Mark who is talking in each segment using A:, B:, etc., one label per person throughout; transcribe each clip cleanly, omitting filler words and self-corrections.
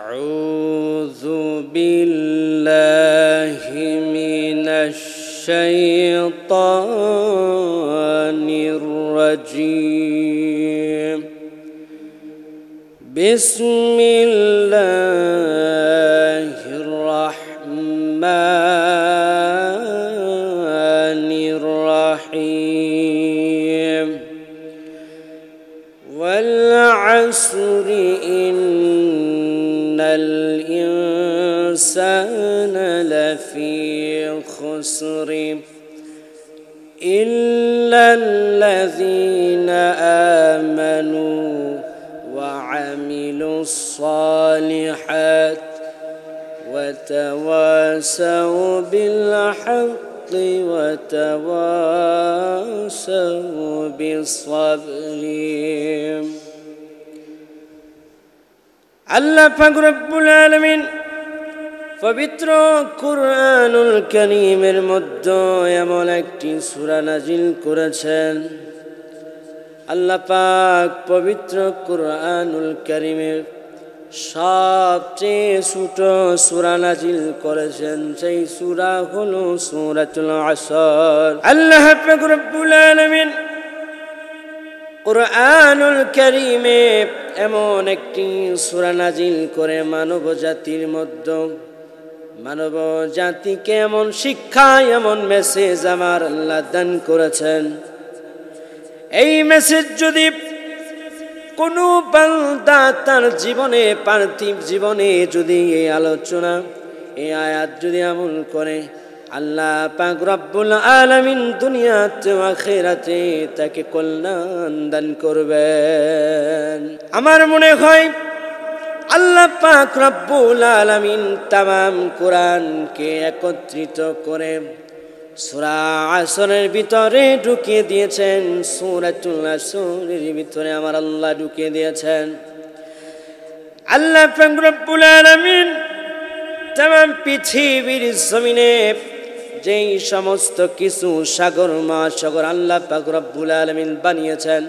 A: أعوذ بالله من الشيطان الرجيم بسم الله الرحمن الرحيم والعصر إن الإنسان لفي خسر إلا الذين آمنوا وعملوا الصالحات وتواصوا بالحق وتواصوا بالصبر আল্লাহ পাক রব্বুল আলামিন পবিত্র কুরআনুল কারীমের মধ্যে এমন একটি সূরা নাজিল করেছেন। আল্লাহ পাক পবিত্র কুরআনুল কারীমের সবচেয়ে ছোট সূরা নাজিল করেছেন, সেই সূরা হলো সূরাতুল আসর। আল্লাহ পাক রব্বুল আলামিন কুরআনুল কারীমে এমন একটি সূরা নাজিল করে মানব জাতির মধ্যে মানব জাতিকে এমন শিক্ষা এমন মেসেজ আমার আল্লাহ দান করেছেন। এই মেসেজ যদি কোনো বান্দা তার জীবনে পার্থিব জীবনে যদি এই আলোচনা এই আয়াত যদি আমল করে, আল্লাহ পাক রব্বুল আলামিন দুনিয়াতে ও আখিরাতে তাকে কল্যাণ দান করবেন। আমার মনে হয় আল্লাহ পাক রব্বুল আলামিন তামাম কোরআনকে একত্রিত করে সূরা আসরের ভিতরে ঢুকিয়ে দিয়েছেন। সূরাতুল আসরের ভিতরে আমার আল্লাহ ঢুকিয়ে দিয়েছেন। আল্লাহ পাক রব্বুল আলামিন তামাম পৃথিবীর জমিনে যেই সমস্ত কিছু সাগর মহাসাগর আল্লাহ পাক রব্বুল আলামিন বানিয়েছেন,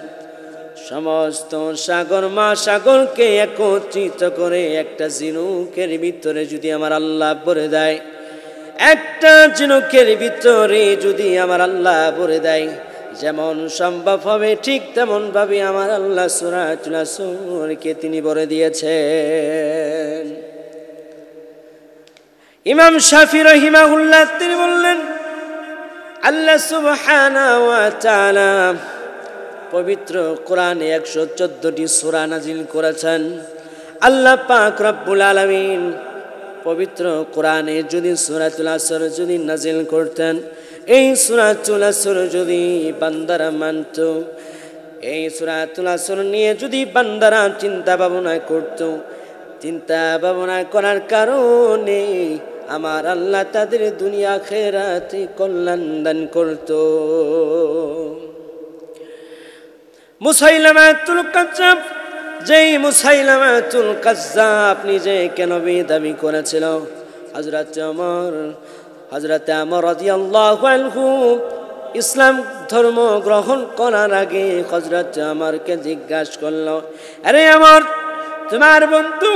A: সমস্ত সাগর মহাসাগরকে একত্রিত করে একটা ঝিনুকের ভিতরে যদি আমার আল্লাহ ভরে দেয়, একটা ঝিনুকের ভিতরে যদি আমার আল্লাহ ভরে দেয়, যেমন সম্ভব হবে ঠিক তেমন ভাবে আমার আল্লাহ সূরাতুল আসরকে তিনি ভরে দিয়েছেন। ইমাম শাফি রাহিমাহুল্লাহ তিনি বললেন, আল্লাহ সুবহানাহু ওয়া তাআলা পবিত্র কোরআনে 114টি সূরা নাজিল করেছেন। আল্লাহ পাক রব্বুল আলামিন পবিত্র কোরআনে যদি সূরাতুল আসর যদি নাজিল করতেন, এই সূরাতুল আসর যদি বান্দারা মানত, এই সূরাতুল আসর নিয়ে যদি বান্দারা চিন্তা ভাবনা করত, চিন্তা ভাবনা করার কারণে আমার আল্লাহ তাদের দুনিয়া আখিরাতে কল্যাণ দান করত। মুসাইলামাতুল কাজ্জাব, যেই মুসাইলামাতুল কাজ্জাব নিজেকে নবী দাবি করেছিল, হযরত ওমর রাদিয়াল্লাহু আনহু ইসলাম ধর্ম গ্রহণ করার আগে হযরত ওমরকে জিজ্ঞাসা করলো, আরে ওমর, তোমার বন্ধু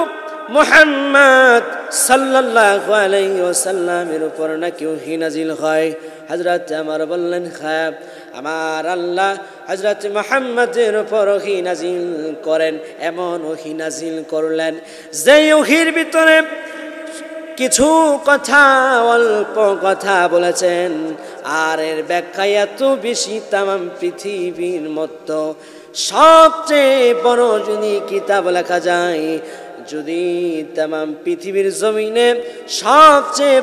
A: মুহাম্মদ সাল্লাল্লাহু আলাইহি ওয়াসাল্লামের উপর নাকি ওহী নাজিল হয়? হযরত ওমর বললেন, হ্যাঁ, আমার আল্লাহ হযরত মুহাম্মদের উপর ওহী নাজিল করেন। এমন ওহী নাজিল করলেন যে ওহীর ভিতরে কিছু কথা অল্প কথা বলেছেন, আর এর ব্যাখ্যা এত বেশি তামাম পৃথিবীর মধ্যে সবচেয়ে বড় যদি কিতাব লেখা যায়, যদি তামাম পৃথিবীর জমিনে সবচেয়ে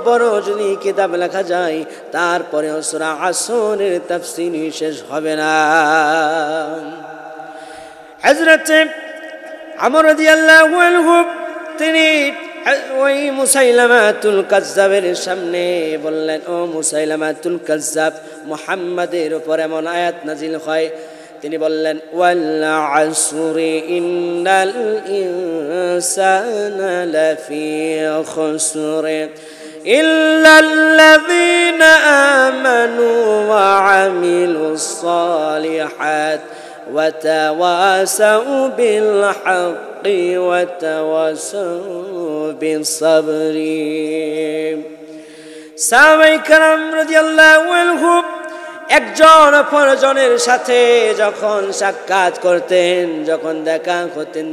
A: বড় যদি কিতাব লেখা যায়, তারপরেও সূরা আসরের তাফসীর শেষ হবে না। হযরত ওমর রাদিয়াল্লাহু আনহু তিনি ওই মুসাইলামাতুল কাজ্জাবের সামনে বললেন, ও মুসাইলামাতুল কাজ্জাব, মুহাম্মাদের উপর এমন আয়াত নাজিল হয়। তিনি বললেন, ওয়াল আসরি ইন্নাল ইনসানা লাফি খুসর ইল্লাল্লাযীনা আমানু ওয়া আমিলুস সালিহাত وتواصوا بالحق وتواصوا بالصبر সাহাবায়ে কেরাম রাদিয়াল্লাহু আনহুম একজন অপরজনের সাথে যখন সাক্ষাৎ করতেন, যখন দেখা হতেন,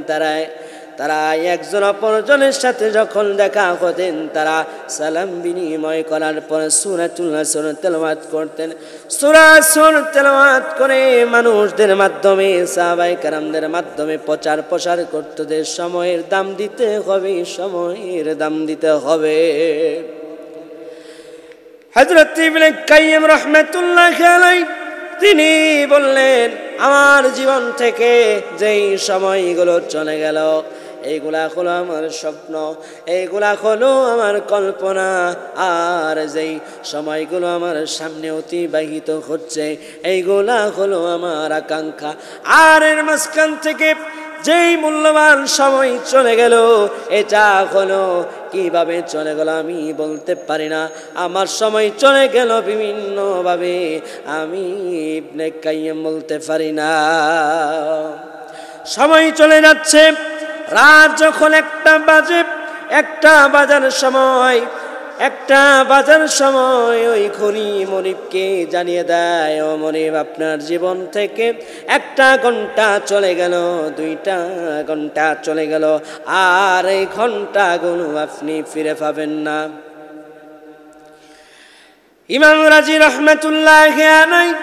A: তারা একজন অপরজনের সাথে যখন দেখা হতেন তারা সালাম বিনিময় করার পর সূরাতুল আসর তেলাওয়াত করতেন। সূরা আসর তেলাওয়াত করে মানুষদের মাধ্যমে, সাহাবায়ে কেরামদের মাধ্যমে প্রচার প্রসার করতে, যে সময়ের দাম দিতে হবে, সময়ের দাম দিতে হবে। হযরত ইবনে কাইয়্যিম রাহমাতুল্লাহি আলাইহি তিনি বললেন, আমার জীবন থেকে যেই সময়গুলো চলে গেল এইগুলা হলো আমার স্বপ্ন, এইগুলা হলো আমার কল্পনা, আর যেই সময়গুলো আমার সামনে অতিবাহিত হচ্ছে এইগুলা হলো আমার আকাঙ্ক্ষা। আর এর মাঝখান থেকে যেই মূল্যবান সময় চলে গেল, এটা হলো কিভাবে চলে গেল আমি বলতে পারি না। আমার সময় চলে গেল বিভিন্নভাবে, আমি ইবনে কাইয়্যিম বলতে পারি না। সময় চলে যাচ্ছে, রাত যখন একটা বাজার সময় ওই ঘড়ি মনিবকে জানিয়ে দেয়, ও মনিব আপনার জীবন থেকে 1 ঘন্টা চলে গেল, 2 ঘন্টা চলে গেল, আর এই ঘন্টাগুলো আপনি ফিরে পাবেন না। ইমাম রাজি রাহমাতুল্লাহি আলাইহি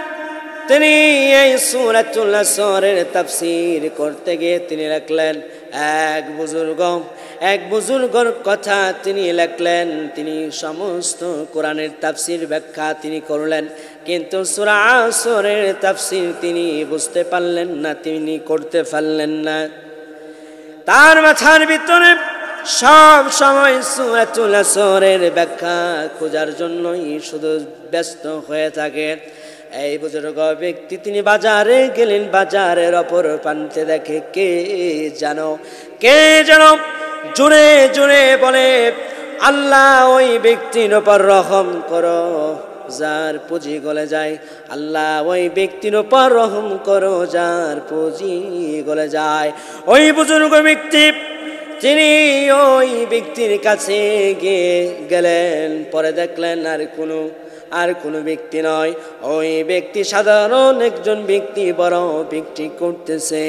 A: তিনি এই সূরাতুল আসরের তাফসীর করতে গিয়ে তিনি লিখলেন, এক বুজুর্গর কথা তিনি লিখলেন, তিনি সমস্ত কোরআনের তাফসীর ব্যাখ্যা তিনি করলেন, কিন্তু সূরা আসরের তাফসীর তিনি বুঝতে পারলেন না, তিনি করতে পারলেন না। তার মাথার ভিতরে সব সময় সূরাতুল আসরের ব্যাখ্যা খোঁজার জন্যই শুধু ব্যস্ত হয়ে থাকে। এই বুজুর্গ ব্যক্তি তিনি বাজারে গেলেন, বাজারের অপর প্রান্তে দেখে কে যেন জোরে জোরে বলে, আল্লাহ ওই ব্যক্তির উপর রহম করো যার পুঁজি গলে যায়, আল্লাহ ওই ব্যক্তির উপর রহম করো যার পুঁজি গলে যায়। ওই বুজুর্গ ব্যক্তি তিনি ওই ব্যক্তির কাছে গেলেন, পরে দেখলেন আর কোনো ব্যক্তি নয়, ওই ব্যক্তি সাধারণ একজন ব্যক্তি বড় বিক্রি করতেছে।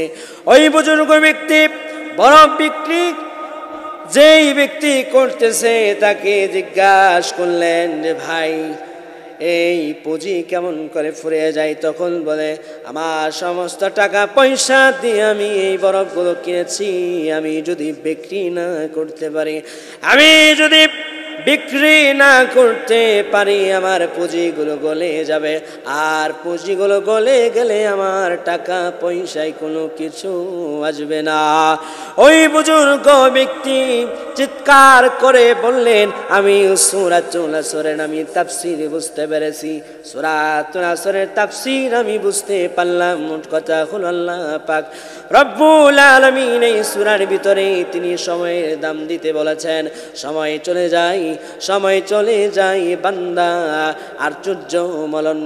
A: ওই বুজুর্গ ব্যক্তি বড় বিক্রি যেই ব্যক্তি করতেছে তাকে জিজ্ঞাসা করলেন যে ভাই এই পুঁজি কেমন করে ফুরিয়ে যায়? তখন বলে, আমার সমস্ত টাকা পয়সা দিয়ে আমি এই বরফগুলো কিনেছি, আমি যদি বিক্রি না করতে পারি আমার পুঁজিগুলো গলে যাবে, আর পুঁজিগুলো গলে গেলে আমার টাকা পয়সায় কোনো কিছু আসবে না। ওই বুজুর্গ ব্যক্তি চিৎকার করে বললেন, আমি সূরাতুল আসরের আমি তাফসীর বুঝতে পেরেছি, সূরাতুল আসরের তাফসীর আমি বুঝতে পারলাম। মোট কথা হলো আল্লাহ পাক রব্বুল আলামিন এই সূরার ভিতরে তিনি সময়ের দাম দিতে বলেছেন। সময় চলে যায় বান্দা আশ্চর্য মলন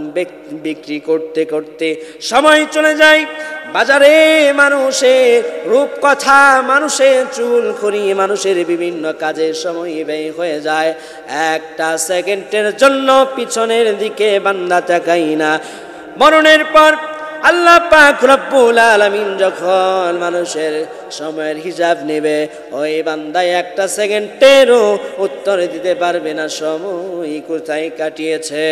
A: বিক্রি করতে করতে সময় চলে যায়। বাজারে মানুষের রূপকথা, মানুষের চুলখড়ি, মানুষের বিভিন্ন কাজে সময় ব্যয় হয়ে যায়। 1 সেকেন্ডের জন্য পিছনের দিকে বান্দা তাকাই না। মরণের পর আল্লাহ পাক রব্বুল আলামিন যখন মানুষের সময়ের হিসাব নেবে, ওই বান্দা 1 সেকেন্ডেরও উত্তর দিতে পারবে না সময় কোথায় কাটিয়েছে।